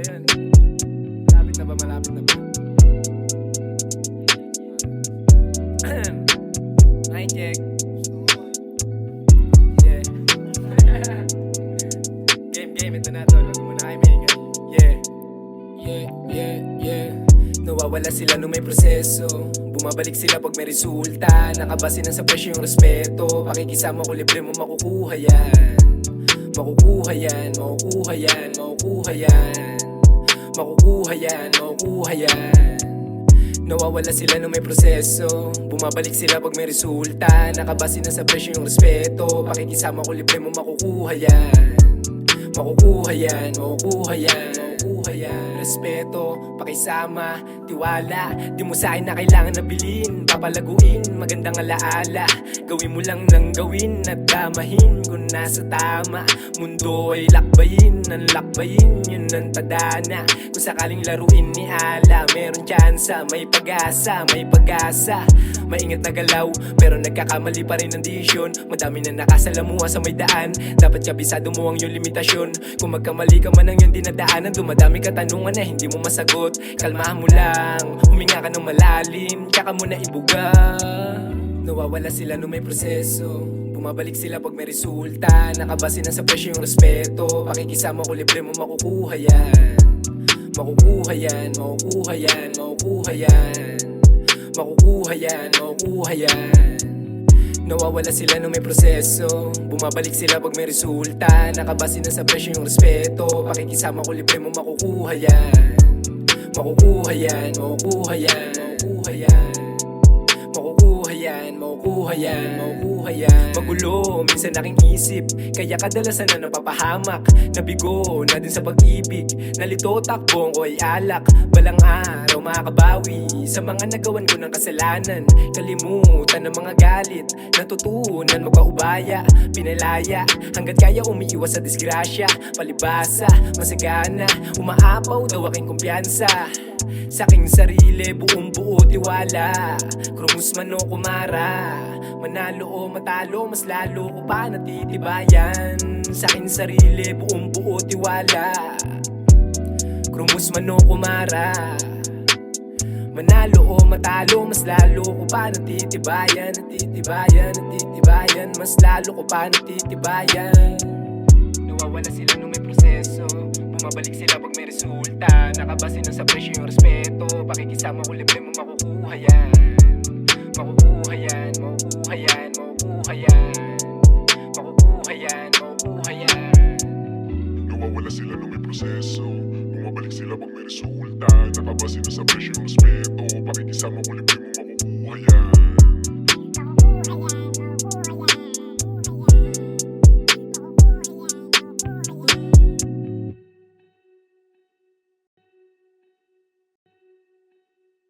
yan. Malapit na ba? Malapit na ba? Mic check. Yeah. Game, ito na to. Huwag muna kayo maingay. Yeah. Nawawala sila nung may proseso. Bumabalik sila pag may resulta. Nakabase na sa presyo yung respeto. Pakikisama ko libre mo makukuha yan. Makukuha yan. Nawawala sila nung may proseso. Bumabalik sila pag may resulta. Nakabase na sa presyo yung respeto. Pakikisama ko libre mo makukuha yan. Makukuha yan. Respeto, pakisama, tiwala. Di mo sa'kin na kailangan nabilin. Papalaguin, magandang alaala. Gawin mo lang ng gawin at damahin kung nasa tama. Mundo ay lakbayin, ang lakbayin, yun ang tadhana. Kung sakaling laruin ni Ala, meron tsansa, may pag-asa. Maingat na galaw, pero nagkakamali pa rin ang desisyon. Madami na nakasalamuha sa may daan. Dapat kabisado mo ang iyong limitasyon. Kung magkamali ka man ang iyong dinadaanan, dumadami katanungan na hindi mo masagot. Kalmahan mo lang, huminga ka ng malalim, tsaka mo na ibuga. Nawawala sila nung may proseso. Bumabalik sila pag may resulta. Nakabase na sa presyo yung respeto. Pakikisama ko libre mo makukuha yan. Makukuha yan. Nawawala sila nung may proseso. Bumabalik sila pag may resulta. Nakabase na sa presyo yung respeto. Pakikisama ko libre mo makukuha yan. Makukuha yan. Magulo, minsan aking isip, kaya kadalasan na napapahamak. Nabigo na din sa pag-ibig. Nalito takbong ko ay alak. Balang araw makakabawi sa mga nagawan ko ng kasalanan. Kalimutan ng mga galit, natutunan magpaubaya. Pinalaya, hanggat kaya umiiwas sa disgrasya. Palibasa, masagana, umaapaw daw aking kumpiyansa. Sa aking sarili, buong buo tiwala. Krumos man o kumara, manalo o matalo, mas lalo ko pa natitibayan. Sa aking sarili, buong buo tiwala. Krumos man o kumara, manalo o matalo, mas lalo ko pa natitibayan. Mas lalo ko pa natitibayan. Nawawala sila nung may proseso. Bumabalik sila pag may resulta. Nakabase na sa presyo yung respeto. Pakikisama ko libre mo makukuha yan. Makukuha yan. Nawawala sila nung may proseso. Bumabalik sila pag may resulta. Nakabase na sa presyo yung respeto. Pakikisama ko libre mo makukuha yan.